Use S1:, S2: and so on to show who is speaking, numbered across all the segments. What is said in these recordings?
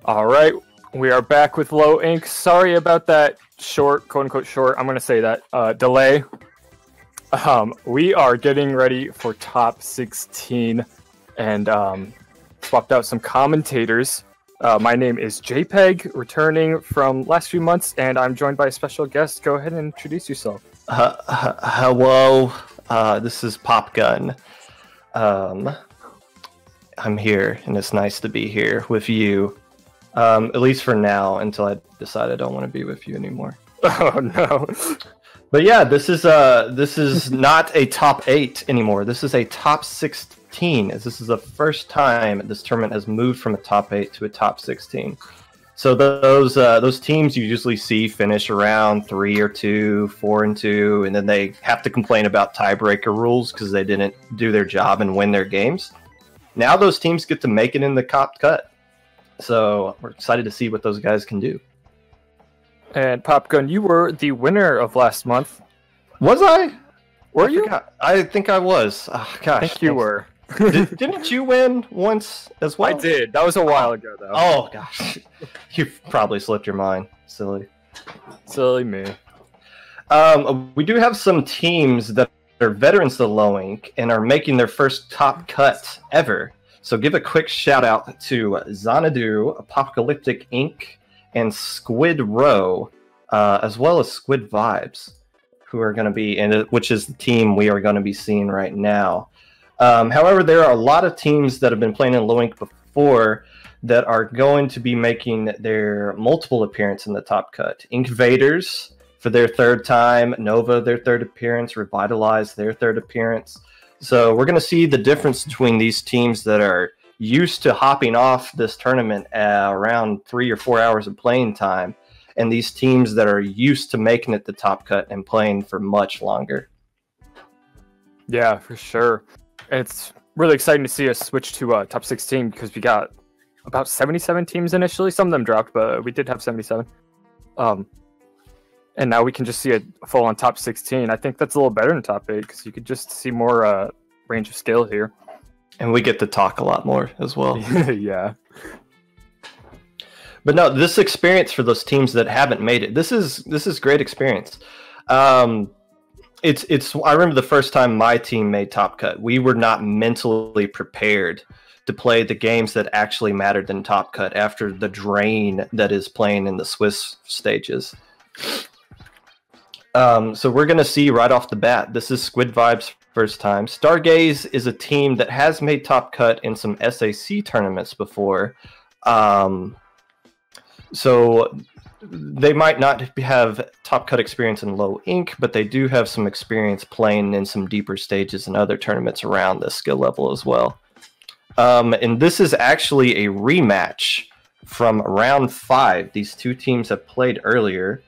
S1: All right, we are back with Low Ink. Sorry about that short, quote-unquote short, I'm going to say that, delay. We are getting ready for top 16 and swapped out some commentators. My name is JPEG, returning from last few months, and I'm joined by a special guest. Go ahead and introduce yourself.
S2: Hello, this is Popgun. I'm here, and it's nice to be here with you. At least for now, until I decide I don't want to be with you anymore.
S1: Oh no!
S2: But yeah, this is not a top 8 anymore. This is a top 16. As this is the first time this tournament has moved from a top 8 to a top 16. So those teams you usually see finish around 3 or 2, 4 and 2, and then they have to complain about tiebreaker rules because they didn't do their job and win their games. Now those teams get to make it in the top cut. So we're excited to see what those guys can do.
S1: And Popgun, you were the winner of last month.
S2: Was I?
S1: Were you?
S2: I think I was. Oh, gosh,
S1: I think you were.
S2: Didn't you win once as well?
S1: I did. That was a while ago, though.
S2: Oh, gosh. You probably slipped your mind. Silly.
S1: Silly me.
S2: We do have some teams that are veterans to Low Ink and are making their first top cut ever. So give a quick shout out to Xanadu, Apocalyptic Inc., and Squid Row, as well as Squid Vibes, who are going to be in it, which is the team we are going to be seeing right now. However, there are a lot of teams that have been playing in Low Ink before that are going to be making their multiple appearance in the top cut. Inkvaders for their third time, Nova their third appearance, Revitalize their third appearance. So we're going to see the difference between these teams that are used to hopping off this tournament around 3 or 4 hours of playing time, and these teams that are used to making it the top cut and playing for much longer.
S1: Yeah, for sure. It's really exciting to see us switch to top 16 because we got about 77 teams initially. Some of them dropped, but we did have 77. And now we can just see a full-on top 16. I think that's a little better than top 8 because you could just see more range of skill here.
S2: And we get to talk a lot more as well.
S1: Yeah.
S2: But no, this experience for those teams that haven't made it, this is great experience. It's I remember the first time my team made top cut, we were not mentally prepared to play the games that actually mattered in top cut after the drain that is playing in the Swiss stages. So we're going to see right off the bat, this is Squid Vibes' first time. Stargaze is a team that has made top cut in some SAC tournaments before. So they might not have top cut experience in Low Ink, but they do have some experience playing in some deeper stages and other tournaments around this skill level as well. And this is actually a rematch from round 5. These two teams have played earlier.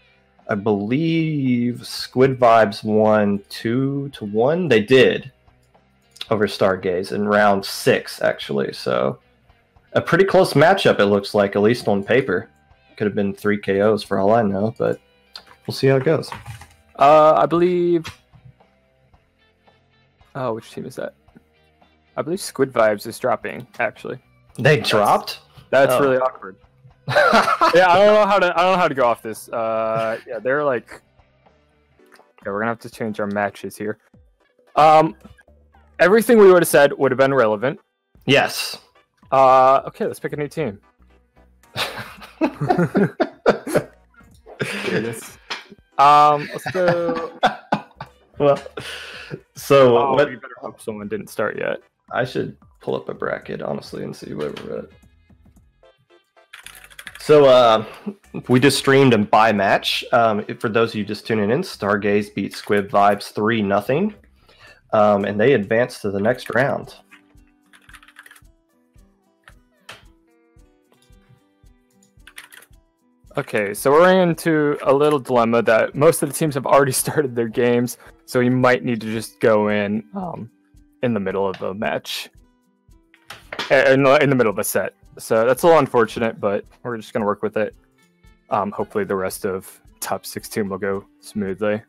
S2: I believe Squid Vibes won 2-1. They did over Stargaze in round 6, actually. So a pretty close matchup, it looks like, at least on paper. Could have been 3 KOs for all I know, but we'll see how it goes.
S1: I believe... Oh, which team is that? I believe Squid Vibes is dropping, actually.
S2: They dropped?
S1: That's really awkward. Yeah, I don't know how to go off this. Yeah, they're like, yeah, we're gonna have to change our matches here. Everything we would have said would have been relevant.
S2: Yes.
S1: Okay, let's pick a new team. Let's go.
S2: Well, so
S1: we better hope someone didn't start yet.
S2: I should pull up a bracket, honestly, and see where we're at. So we just streamed a bye match. For those of you just tuning in, Stargaze beat Squid Vibes 3-0, and they advanced to the next round.
S1: Okay, so we're into a little dilemma that most of the teams have already started their games, so you might need to just go in the middle of the match, in the middle of a set. So that's a little unfortunate, but we're just going to work with it. Hopefully the rest of top 16 will go smoothly.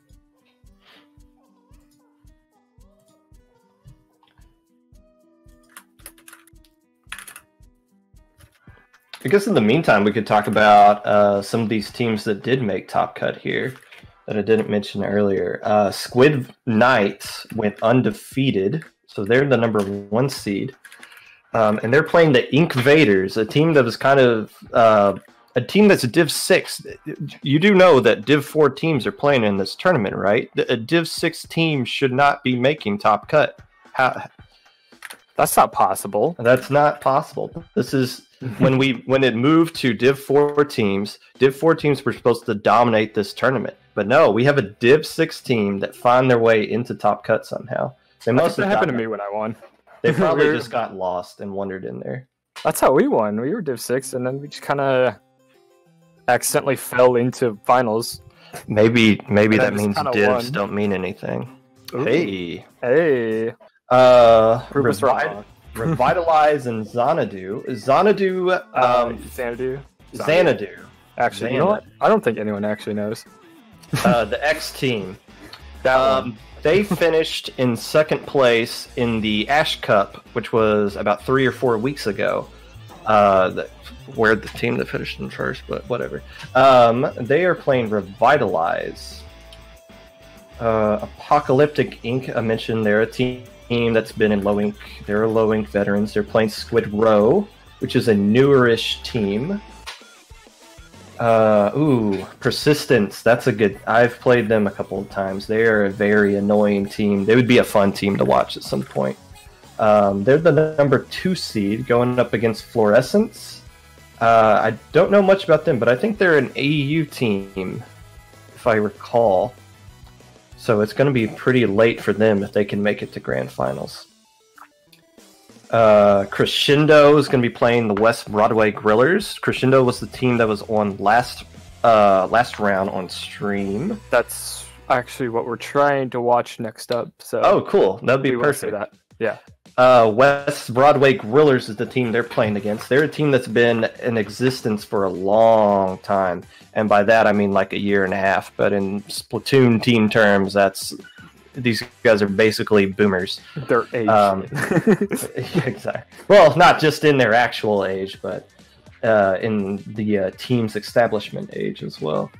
S2: I guess in the meantime, we could talk about some of these teams that did make top cut here that I didn't mention earlier. Squid Knights went undefeated, so they're the #1 seed. And they're playing the Inkvaders, a team that was kind of a team that's a Div 6. You do know that Div 4 teams are playing in this tournament, right? A Div 6 team should not be making top cut.
S1: That's not possible.
S2: That's not possible. This is when it moved to Div 4 teams. Div 4 teams were supposed to dominate this tournament, but no, we have a Div 6 team that found their way into top cut somehow. They must have
S1: happened to me when I won.
S2: They probably just got lost and wandered in there.
S1: That's how we won. We were Div 6, and then we just kind of accidentally fell into finals.
S2: Maybe that means divs don't mean anything.
S1: Ooh.
S2: Hey. Revitalize and Xanadu. Xanadu. Xanadu.
S1: Actually, you know what? I don't think anyone actually knows.
S2: The X team. They finished in second place in the Ash Cup, which was about 3 or 4 weeks ago. Where the team that finished in first, but whatever. They are playing Revitalize. Apocalyptic Inc. I mentioned they're a team that's been in low ink. They're low ink veterans. They're playing Squid Row, which is a newerish team. Persistence. That's a good. I've played them a couple of times. They are a very annoying team. They would be a fun team to watch at some point. They're the #2 seed going up against Fluorescence. I don't know much about them, but I think they're an AEU team, if I recall. So it's going to be pretty late for them if they can make it to Grand Finals. Crescendo is going to be playing the West Broadway Grillers. Crescendo was the team that was on last round on stream.
S1: That's actually what we're trying to watch next up. So
S2: oh, cool. That'd be perfect.
S1: That. Yeah.
S2: West Broadway Grillers is the team they're playing against. They're a team that's been in existence for a long time, and by that I mean like a year and a half. But in Splatoon team terms, these guys are basically boomers.
S1: Their age.
S2: Exactly. Well, not just in their actual age, but in the team's establishment age as well.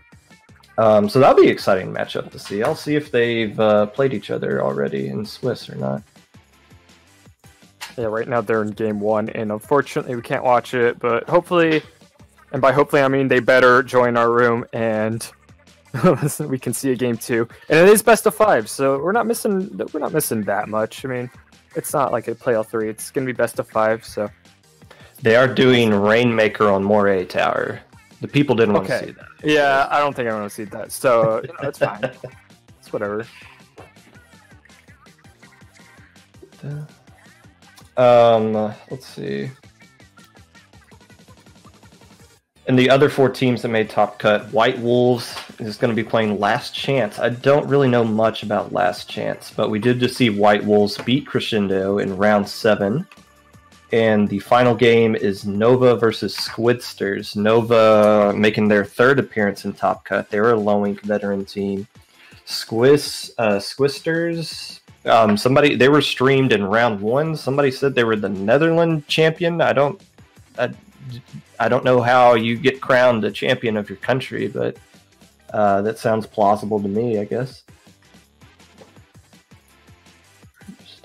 S2: So that'll be an exciting matchup to see. I'll see if they've played each other already in Swiss or not.
S1: Yeah, right now they're in game 1, and unfortunately we can't watch it, but hopefully, and by hopefully I mean they better join our room and we can see a game 2. And it is best of 5, so we're not missing that much. I mean, it's not like a playoff 3, it's going to be best of 5, so.
S2: They are doing Rainmaker on Moray Tower. The people didn't want to see that.
S1: Yeah, I don't think I want to see that, so it's fine. It's whatever.
S2: Let's see. And the other 4 teams that made top cut, White Wolves is going to be playing Last Chance. I don't really know much about Last Chance, but we did just see White Wolves beat Crescendo in round 7. And the final game is Nova versus Squidsters. Nova making their 3rd appearance in top cut. They were a low ink veteran team. Squidsters. They were streamed in round 1. Somebody said they were the Netherlands champion. I don't know how you get crowned a champion of your country, but that sounds plausible to me, I guess.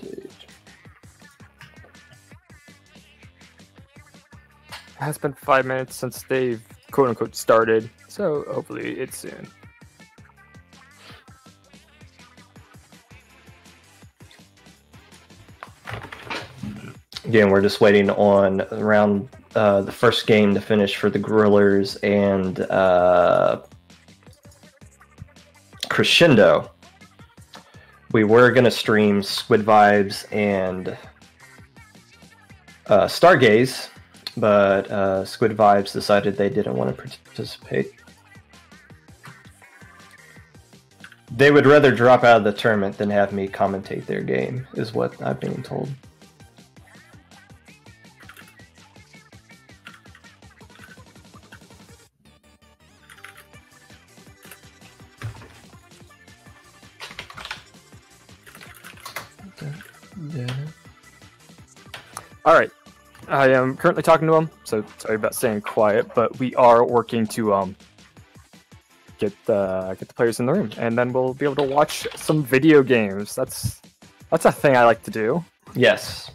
S1: It has been 5 minutes since they've quote-unquote started, so hopefully it's soon.
S2: Again, we're just waiting on around the first game to finish for the Grillers and Crescendo. We were going to stream Squid Vibes and Stargaze, but Squid Vibes decided they didn't want to participate. They would rather drop out of the tournament than have me commentate their game, is what I've been told.
S1: All right, I am currently talking to him, so sorry about staying quiet, but we are working to get the players in the room, and then we'll be able to watch some video games. That's a thing I like to do.
S2: Yes.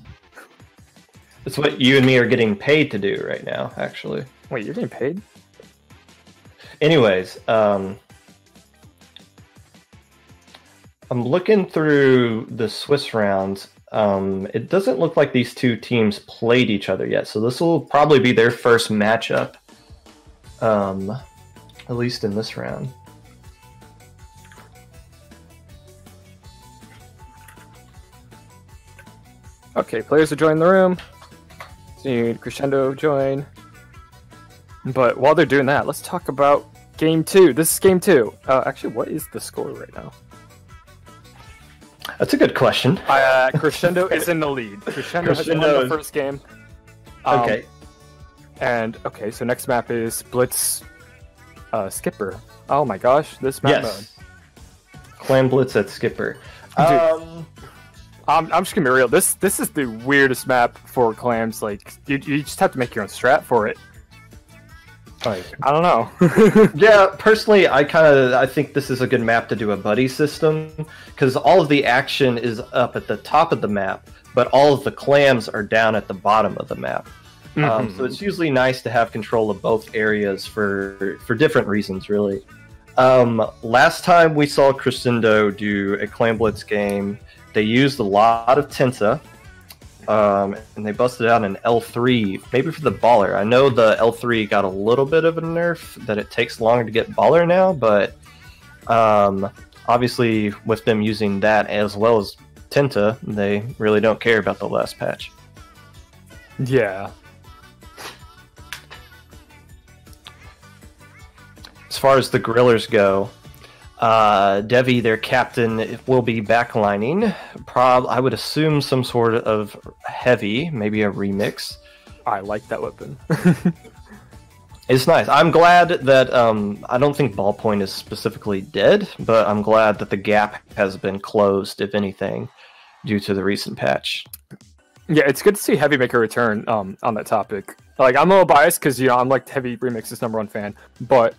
S2: It's what you and me are getting paid to do right now, actually.
S1: Wait, you're getting paid?
S2: Anyways, I'm looking through the Swiss rounds. It doesn't look like these two teams played each other yet, so this will probably be their first matchup, at least in this round.
S1: Okay, players are joining the room. See Crescendo join. But while they're doing that, let's talk about Game 2. This is Game 2. Actually, what is the score right now?
S2: That's a good question.
S1: Crescendo is in the lead. Crescendo has won the first game.
S2: Okay.
S1: And, okay, so next map is Blitz Skipper. Oh my gosh, this map mode.
S2: Clan Blitz at Skipper.
S1: Dude, I'm just gonna be real. This is the weirdest map for clams. Like, you just have to make your own strat for it. Like, I don't know.
S2: Yeah, personally, I think this is a good map to do a buddy system, because all of the action is up at the top of the map, but all of the clams are down at the bottom of the map. So it's usually nice to have control of both areas for different reasons, really. Last time we saw Crescendo do a Clan Blitz game, they used a lot of Tenta, and they busted out an L3, maybe for the baller. I know the L3 got a little bit of a nerf, that it takes longer to get baller now, but obviously with them using that as well as Tenta, they really don't care about the last patch.
S1: Yeah.
S2: As far as the Grillers go, Devi, their captain, will be backlining. I would assume some sort of heavy, maybe a remix.
S1: I like that weapon.
S2: It's nice. I'm glad that, I don't think Ballpoint is specifically dead, but I'm glad that the gap has been closed, if anything, due to the recent patch.
S1: Yeah, it's good to see Heavy make a return on that topic. Like, I'm a little biased because, you know, I'm like Heavy Remix's #1 fan, but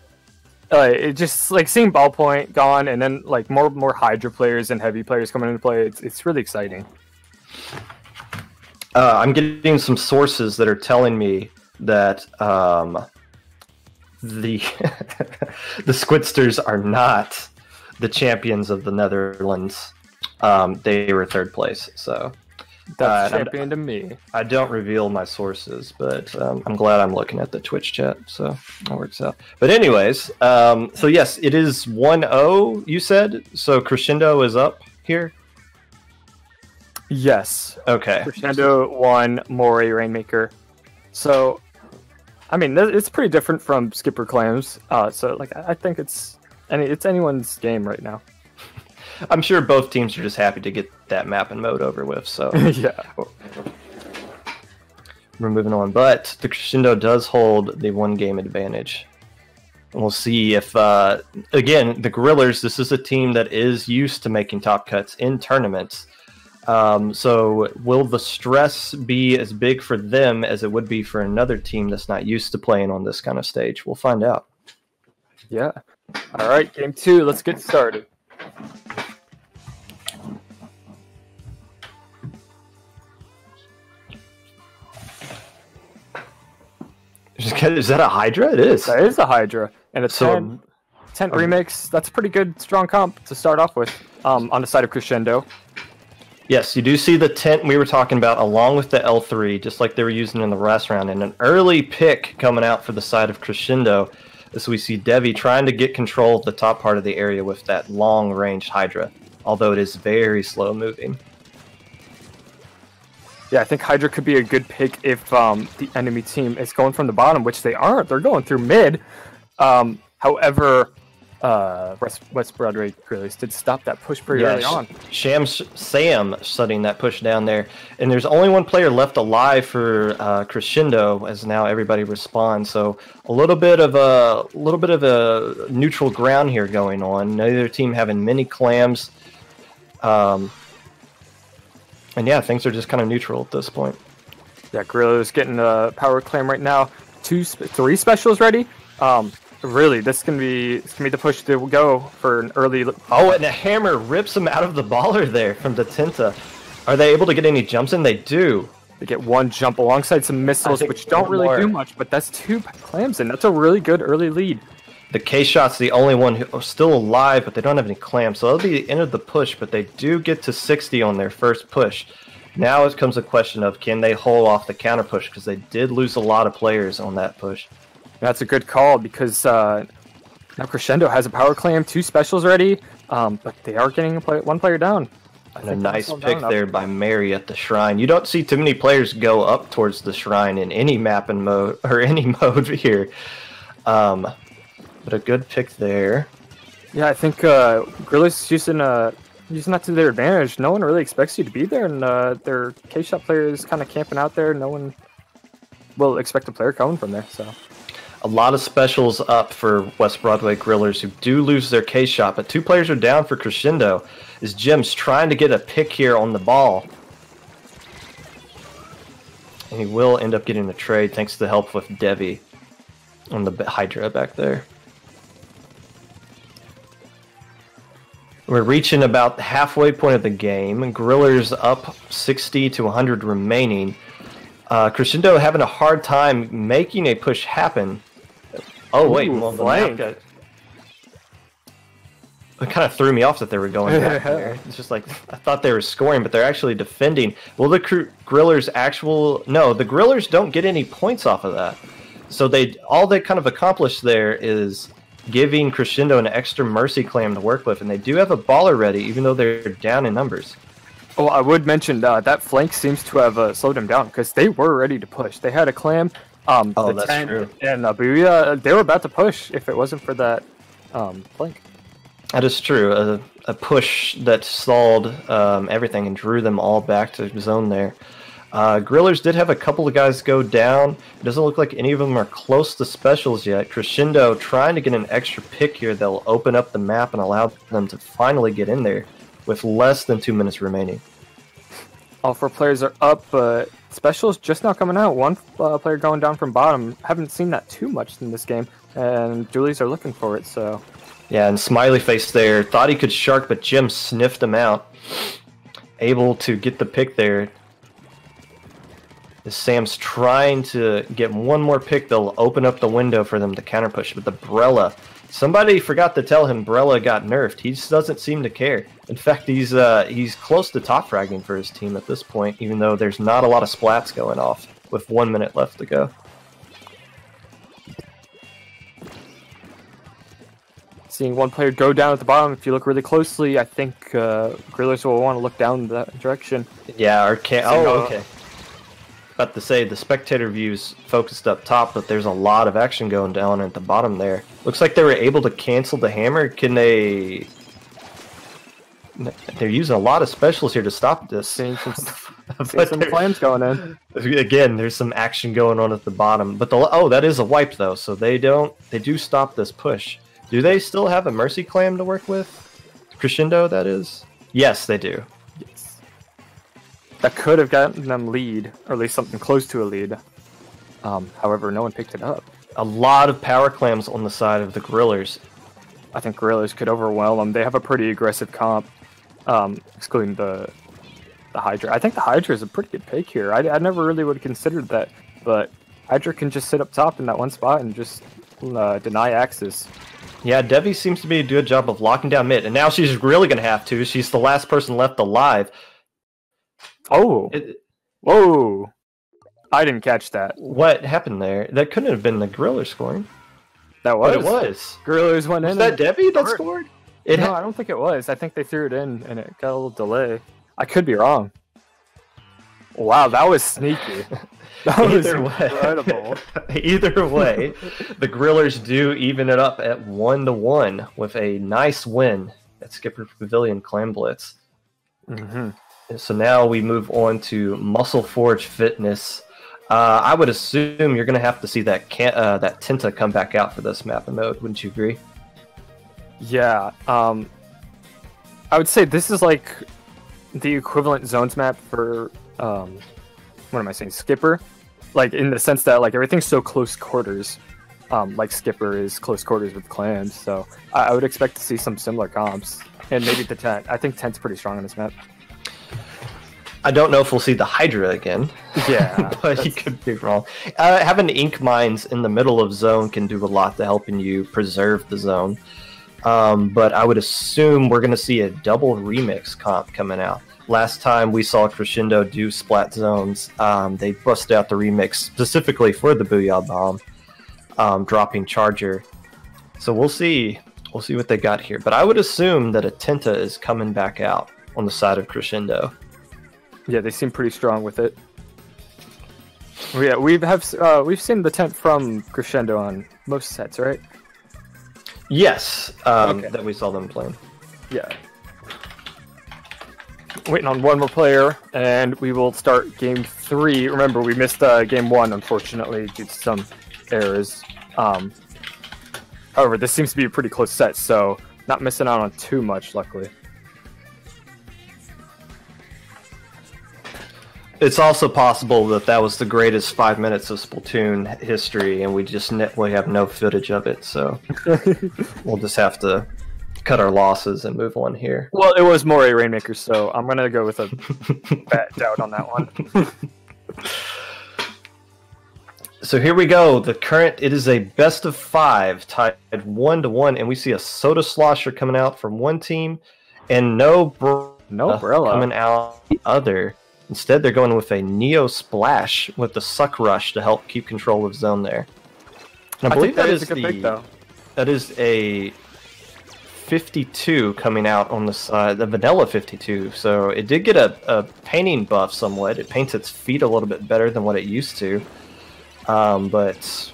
S1: it just, like, seeing Ballpoint gone and then, like, more Hydra players and Heavy players coming into play, it's really exciting.
S2: I'm getting some sources that are telling me that the the Squidsters are not the champions of the Netherlands. They were 3rd place, so
S1: that's champion to me.
S2: I don't reveal my sources, but I'm glad I'm looking at the Twitch chat, so that works out. But anyways, so yes, it is 1-0, you said? So Crescendo is up here?
S1: Yes.
S2: Okay.
S1: Crescendo won Mori Rainmaker. So, I mean, it's pretty different from Skipper Clams. So, like, I think it's anyone's game right now.
S2: I'm sure both teams are just happy to get that map and mode over with, so...
S1: Yeah.
S2: We're moving on. But the Crescendo does hold the 1-game advantage. And we'll see if, again, the Grillers, this is a team that is used to making top cuts in tournaments. So will the stress be as big for them as it would be for another team that's not used to playing on this kind of stage? We'll find out.
S1: Yeah. All right, game 2. Let's get started.
S2: Is that a Hydra? It is.
S1: That is a Hydra. And it's 10 remix. That's a pretty good, strong comp to start off with on the side of Crescendo.
S2: Yes, you do see the tent we were talking about along with the L3, just like they were using in the last round. And an early pick coming out for the side of Crescendo as we see Devi trying to get control of the top part of the area with that long-range Hydra, although it is very slow-moving.
S1: Yeah, I think Hydra could be a good pick if the enemy team is going from the bottom, which they aren't. They're going through mid. However, West Broadway really did stop that push pretty early on.
S2: Sam shutting that push down there, and there's only one player left alive for Crescendo as now everybody responds. So a little bit of a neutral ground here going on. Neither team having many clams, and yeah, things are just kind of neutral at this point.
S1: Yeah, Gorilla's getting a power claim right now. 3 specials ready. Really, this can be the push to go for an early.
S2: Oh, and a hammer rips him out of the baller there from the Tinta. Are they able to get any jumps in? They do.
S1: They get 1 jump alongside some missiles, which don't really do much, but that's 2 clams in. That's a really good early lead.
S2: The K-Shot's the only one who's still alive, but they don't have any clams, so that'll be the end of the push, but they do get to 60 on their first push. Now it comes a question of, can they hold off the counter push, because they did lose a lot of players on that push.
S1: That's a good call, because now Crescendo has a power clam, 2 specials ready, but they are getting 1 player down.
S2: And a nice pick there by Mary at the shrine. You don't see too many players go up towards the shrine in any mapping mode, or any mode here. But a good pick there.
S1: Yeah, I think Gorilla's using that to their advantage. No one really expects you to be there, and their K-Shot player is kind of camping out there. No one will expect a player coming from there, so...
S2: A lot of specials up for West Broadway Grillers who do lose their K-Shot, but 2 players are down for Crescendo as Jim's trying to get a pick here on the ball. And he will end up getting the trade thanks to the help with Devi on the Hydra back there. We're reaching about the halfway point of the game. Grillers up 60 to 100 remaining. Crescendo having a hard time making a push happen. Oh wait, well, the map got... It kind of threw me off that they were going back there. It's just like, I thought they were scoring, but they're actually defending. Well, the Grillers No, the Grillers don't get any points off of that. So all they kind of accomplished there is giving Crescendo an extra mercy clam to work with, and they do have a baller ready, even though they're down in numbers.
S1: Oh, I would mention that flank seems to have slowed them down, because they were ready to push. They had a clam.
S2: That's true.
S1: And Booyah, they were about to push if it wasn't for that flank.
S2: That is true. A push that stalled everything and drew them all back to zone there. Grillers did have a couple of guys go down. It doesn't look like any of them are close to specials yet. Crescendo trying to get an extra pick here. They'll open up the map and allow them to finally get in there with less than 2 minutes remaining.
S1: All 4 players are up, but specials just now coming out. 1 player going down from bottom. Haven't seen that too much in this game, and Julies are looking for it, so...
S2: Yeah, and Smiley Face there. Thought he could shark, but Jim sniffed him out. Able to get the pick there. As Sam's trying to get 1 more pick, they'll open up the window for them to counter push. But the Brella... Somebody forgot to tell him Brella got nerfed. He just doesn't seem to care. In fact, he's close to top fragging for his team at this point, even though there's not a lot of splats going off with 1 minute left to go.
S1: Seeing 1 player go down at the bottom, if you look really closely, I think Grillers will want to look down that direction.
S2: Yeah, okay. About to say, the spectator view's focused up top, but there's a lot of action going down at the bottom there. Looks like they were able to cancel the hammer. They're using a lot of specials here to stop this.
S1: Seeing some clams going in.
S2: Again, there's some action going on at the bottom. But that is a wipe though, so they do stop this push. Do they still have a mercy clam to work with? Crescendo, that is? Yes, they do.
S1: Yes. That could have gotten them lead, or at least something close to a lead. However, no one picked it up.
S2: A lot of power clams on the side of the Grillers.
S1: I think Grillers could overwhelm them. They have a pretty aggressive comp, excluding the Hydra. I think the Hydra is a pretty good pick here. I never really would have considered that, but Hydra can just sit up top in that one spot and just deny access.
S2: Yeah, Devi seems to be a good job of locking down mid, and now she's really going to have to. She's the last person left alive.
S1: Oh! Whoa! I didn't catch that.
S2: What happened there? That couldn't have been the Griller scoring.
S1: That was.
S2: But it was.
S1: Grillers went in.
S2: Was that Devi that scored?
S1: No, I don't think it was. I think they threw it in, and it got a little delay. I could be wrong. Wow, that was sneaky. That was incredible.
S2: Either way, the Grillers do even it up at 1-1 with a nice win at Skipper Pavilion Clam Blitz.
S1: Mm-hmm.
S2: So now we move on to Muscle Forge Fitness. I would assume you're going to have to see that Tinta come back out for this map and mode. Wouldn't you agree?
S1: Yeah. I would say this is like the equivalent zones map for what am I saying, Skipper, like in the sense that like everything's so close quarters, like Skipper is close quarters with clams. So I would expect to see some similar comps, and maybe the tent. I think tent's pretty strong on this map.
S2: I don't know if we'll see the Hydra again.
S1: Yeah,
S2: but you could be wrong. Having ink mines in the middle of zone can do a lot to helping you preserve the zone. But I would assume we're going to see a double remix comp coming out. Last time we saw Crescendo do Splat zones, they busted out the remix specifically for the Booyah Bomb, dropping Charger. So we'll see what they got here. But I would assume that a Tenta is coming back out on the side of Crescendo.
S1: Yeah, they seem pretty strong with it. Yeah, we've seen the tent from Crescendo on most sets, right?
S2: Yes,
S1: Okay.
S2: that we saw them playing.
S1: Yeah. Waiting on one more player, and we will start game 3. Remember, we missed game 1, unfortunately, due to some errors. However, this seems to be a pretty close set, so not missing out on too much, luckily.
S2: It's also possible that that was the greatest 5 minutes of Splatoon history, and we have no footage of it, so we'll just have to cut our losses and move on here.
S1: Well, it was more a Rainmaker, so I'm going to go with a bad doubt on that one.
S2: So here we go. It is a best of 5, tied 1-1, and we see a Soda Slosher coming out from one team, and no Brella coming out the other. Instead, they're going with a Neo Splash with the Suck Rush to help keep control of zone there. And I believe that is a good pick, though. That is a 52 coming out on the side, the vanilla 52. So it did get a painting buff somewhat. It paints its feet a little bit better than what it used to. It looks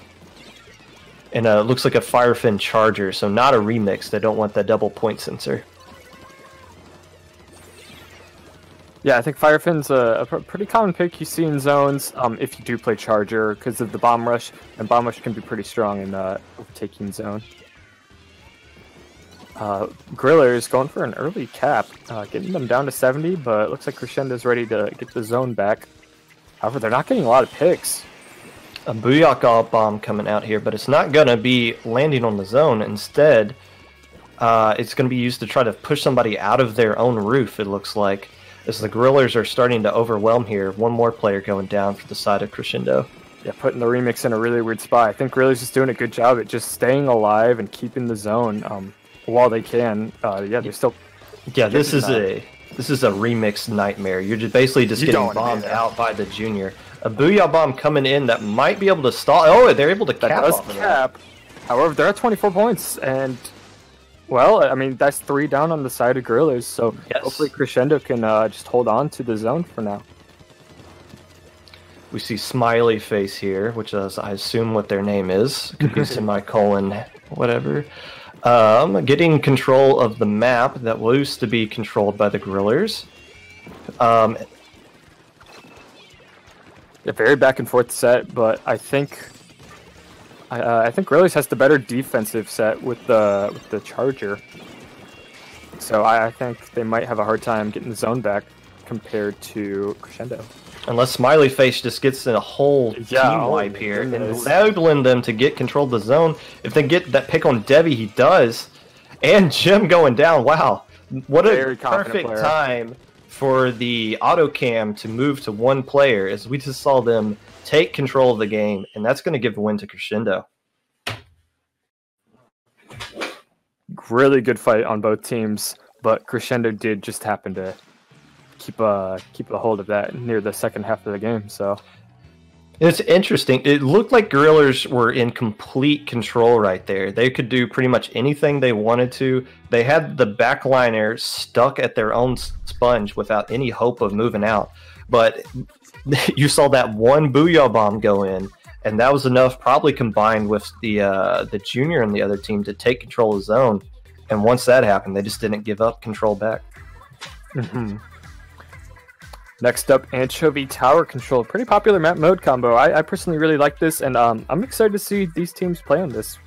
S2: like a Firefin Charger, so not a remix. They don't want that double point sensor.
S1: Yeah, I think Firefin's a pretty common pick you see in zones if you do play Charger because of the Bomb Rush, and Bomb Rush can be pretty strong in overtaking zone. Grillers going for an early cap, getting them down to 70, but it looks like Crescendo's ready to get the zone back. However, they're not getting a lot of picks.
S2: A Booyah Bomb coming out here, but it's not going to be landing on the zone. Instead, it's going to be used to try to push somebody out of their own roof, it looks like. As the Grillers are starting to overwhelm here, one more player going down for the side of Crescendo.
S1: Yeah, putting the remix in a really weird spot. I think Grillers is doing a good job at just staying alive and keeping the zone while they can. Yeah, they're still...
S2: Yeah, this is a remix nightmare. You're basically getting bombed out by the Junior. A Booyah Bomb coming in that might be able to stall. Oh, they're able to cap off of that.
S1: However, they're at 24 points, and... Well, I mean, that's 3 down on the side of Grillers, so hopefully Crescendo can just hold on to the zone for now.
S2: We see Smiley Face here, which is, I assume, what their name is. Could be semicolon, whatever. Getting control of the map that used to be controlled by the Grillers.
S1: Yeah, very back and forth set, but I think Grillers has the better defensive set with the Charger. So I think they might have a hard time getting the zone back compared to Crescendo.
S2: Unless Smiley Face just gets in a whole team wipe here, enabling them to get control of the zone. If they get that pick on Debbie, he does. And Jim going down. Wow. What a perfect time for the auto cam to move to one player, as we just saw them take control of the game, and that's going to give the win to Crescendo.
S1: Really good fight on both teams, but Crescendo did just happen to keep a hold of that near the second half of the game. So
S2: it's interesting. It looked like Grillers were in complete control right there. They could do pretty much anything they wanted to. They had the backliner stuck at their own sponge without any hope of moving out. But you saw that one Booyah Bomb go in, and that was enough, probably combined with the Junior and the other team, to take control of the zone. And once that happened, they just didn't give up control back.
S1: Mm-hmm. Next up, Anchovy Tower Control. Pretty popular map mode combo. I personally really like this, and I'm excited to see these teams play on this.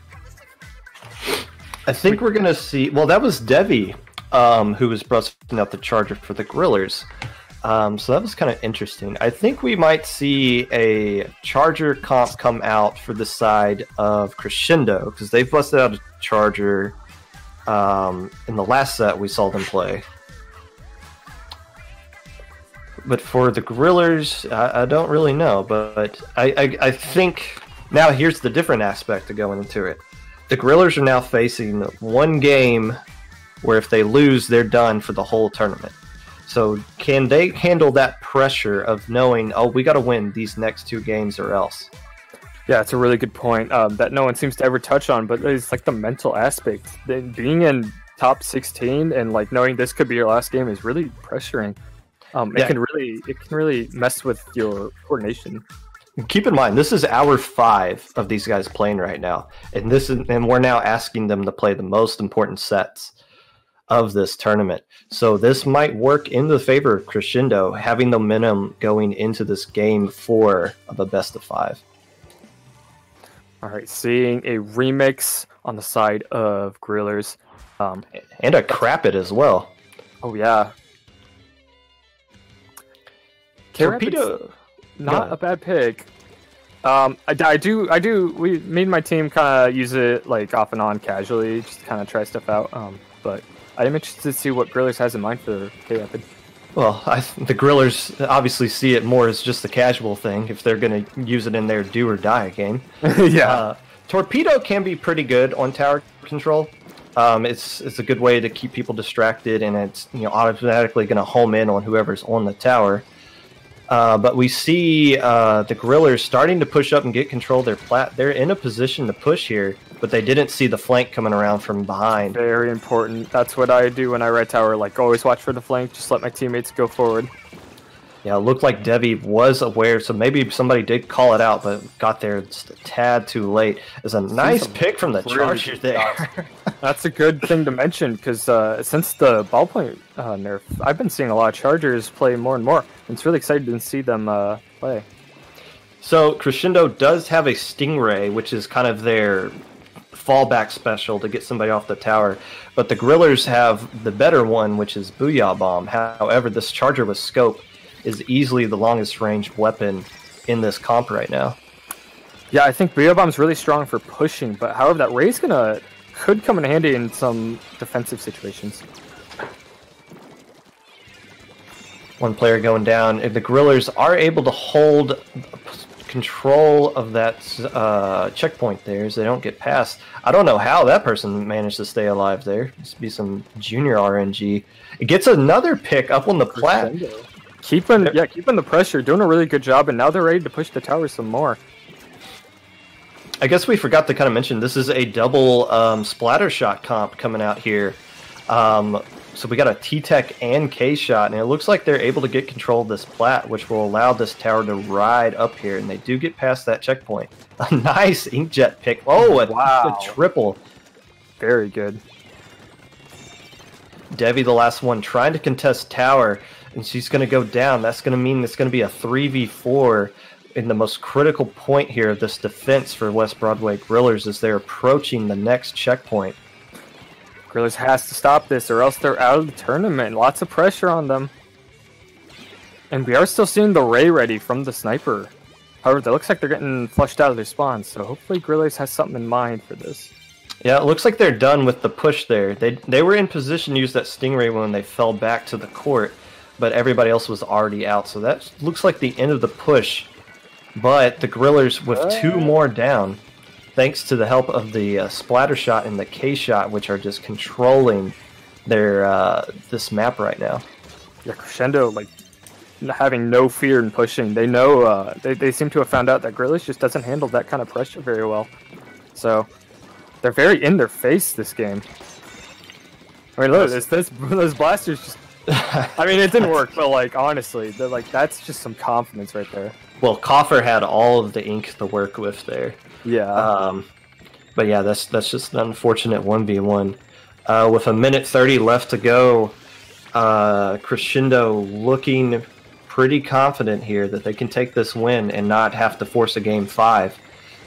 S2: I think we're going to see... Well, that was Devi who was busting out the Charger for the Grillers. So that was kind of interesting. I think we might see a Charger comp come out for the side of Crescendo, because they've busted out a Charger in the last set we saw them play. But for the Grillers, I don't really know. But I think now here's the different aspect to going into it. The Grillers are now facing one game where if they lose, they're done for the whole tournament. So can they handle that pressure of knowing, oh, we got to win these next 2 games or else?
S1: Yeah, it's a really good point that no one seems to ever touch on, but it's like the mental aspect. Being in top 16 and like knowing this could be your last game is really pressuring. It can really mess with your coordination.
S2: Keep in mind, this is hour 5 of these guys playing right now, and we're now asking them to play the most important sets of this tournament. So this might work in the favor of Crescendo, having the momentum going into this game 4 of a best of 5.
S1: All right, seeing a remix on the side of Grillers.
S2: And a crap it as well.
S1: Oh, yeah.
S2: Torpedo.
S1: Not a bad pick. I do. Me and my team kind of use it like off and on casually, just kind of try stuff out. But I am interested to see what Grillers has in mind for K-Rapid.
S2: Well, the Grillers obviously see it more as just a casual thing if they're going to use it in their do or die game.
S1: Yeah.
S2: Torpedo can be pretty good on tower control. It's a good way to keep people distracted, and it's automatically going to home in on whoever's on the tower. But we see the Grillers starting to push up and get control of their plat. They're in a position to push here, but they didn't see the flank coming around from behind.
S1: Very important. That's what I do when I red tower. Like, always watch for the flank. Just let my teammates go forward.
S2: Yeah, it looked like Devi was aware, so maybe somebody did call it out, but got there just a tad too late. It's a nice pick from the Charger there.
S1: That's a good thing to mention, because since the ballpoint nerf, I've been seeing a lot of Chargers play more and more. It's really exciting to see them play.
S2: So Crescendo does have a Stingray, which is kind of their fallback special to get somebody off the tower, but the Grillers have the better one, which is Booyah Bomb. However, this Charger with Scope is easily the longest range weapon in this comp right now.
S1: Yeah, I think Booyah Bomb's really strong for pushing, but however, that Ray's could come in handy in some defensive situations.
S2: One player going down. If the Grillers are able to hold control of that checkpoint there, so they don't get past. I don't know how that person managed to stay alive there. Must be some junior RNG. It gets another pick up on the plat.
S1: Keeping the pressure, doing a really good job, and now they're ready to push the tower some more.
S2: I guess we forgot to kind of mention this is a double splatter shot comp coming out here. So we got a T-Tech and K-Shot, and it looks like they're able to get control of this plat, which will allow this tower to ride up here, and they do get past that checkpoint. A nice Inkjet pick. Oh, a triple.
S1: Very good.
S2: Devi, the last one, trying to contest tower, and she's going to go down. That's going to mean it's going to be a 3v4 in the most critical point here of this defense for West Broadway Grillers as they're approaching the next checkpoint.
S1: Grillers has to stop this or else they're out of the tournament. Lots of pressure on them. And we are still seeing the Ray ready from the sniper. However, it looks like they're getting flushed out of their spawns, so hopefully Grillers has something in mind for this.
S2: Yeah, it looks like they're done with the push there. They were in position to use that Stingray when they fell back to the court, but everybody else was already out, so that looks like the end of the push. But the Grillers with 2 more down, thanks to the help of the Splatter Shot and the K-Shot, which are just controlling their this map right now.
S1: Yeah, Crescendo, like, having no fear in pushing. They know, they seem to have found out that Grillers just doesn't handle that kind of pressure very well. So, they're very in their face this game. I mean, look, those blasters just... I mean, it didn't work, but, like, honestly, that's just some confidence right there.
S2: Well, Coffer had all of the ink to work with there.
S1: Yeah.
S2: But yeah, that's just an unfortunate 1v1. With 1:30 left to go, Crescendo looking pretty confident here that they can take this win and not have to force a game 5.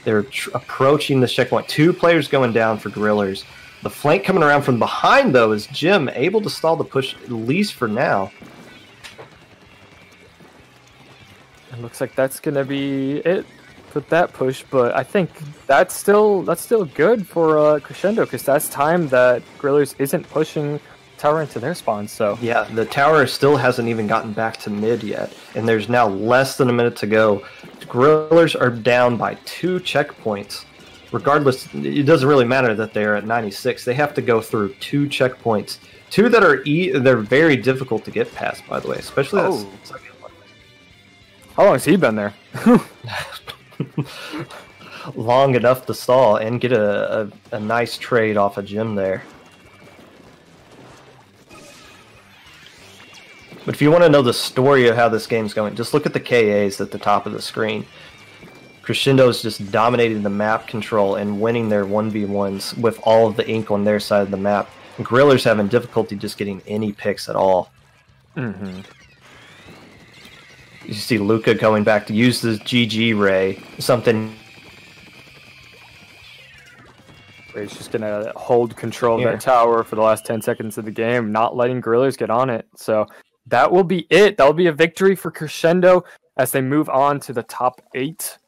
S2: They're approaching the checkpoint. 2 players going down for Grillers. The flank coming around from behind, though, is Jim able to stall the push, at least for now.
S1: It looks like that's gonna be it with that push, but I think that's still good for Crescendo, because that's time that Grillers isn't pushing tower into their spawn. So
S2: yeah, the tower still hasn't even gotten back to mid yet, and there's now less than a minute to go. The Grillers are down by 2 checkpoints. Regardless, it doesn't really matter that they're at 96. They have to go through 2 checkpoints, 2 that are they're very difficult to get past, by the way, especially that second one.
S1: How long has he been there?
S2: Long enough to stall and get a nice trade off a gem there. But if you want to know the story of how this game's going, just look at the KAs at the top of the screen. Crescendo's just dominating the map control and winning their 1v1s with all of the ink on their side of the map. Grillers having difficulty just getting any picks at all.
S1: Mm-hmm.
S2: You see Luca going back to use the GG Ray, something.
S1: He's just going to hold control of that tower for the last 10 seconds of the game, not letting Grillers get on it. So that will be it. That will be a victory for Crescendo as they move on to the top 8.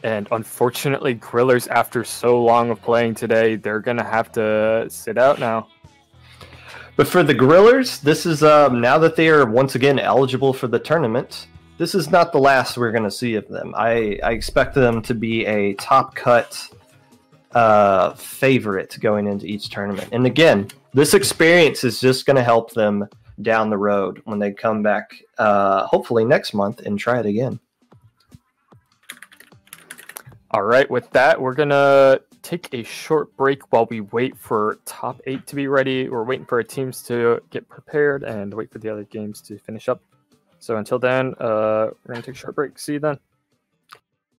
S1: And unfortunately, Grillers, after so long of playing today, they're going to have to sit out now.
S2: But for the Grillers, this is now that they are once again eligible for the tournament, this is not the last we're going to see of them. I expect them to be a top cut favorite going into each tournament. And again, this experience is just going to help them down the road when they come back, hopefully next month, and try it again.
S1: All right, with that, we're going to take a short break while we wait for top 8 to be ready. We're waiting for our teams to get prepared and wait for the other games to finish up. So until then, we're going to take a short break. See you then.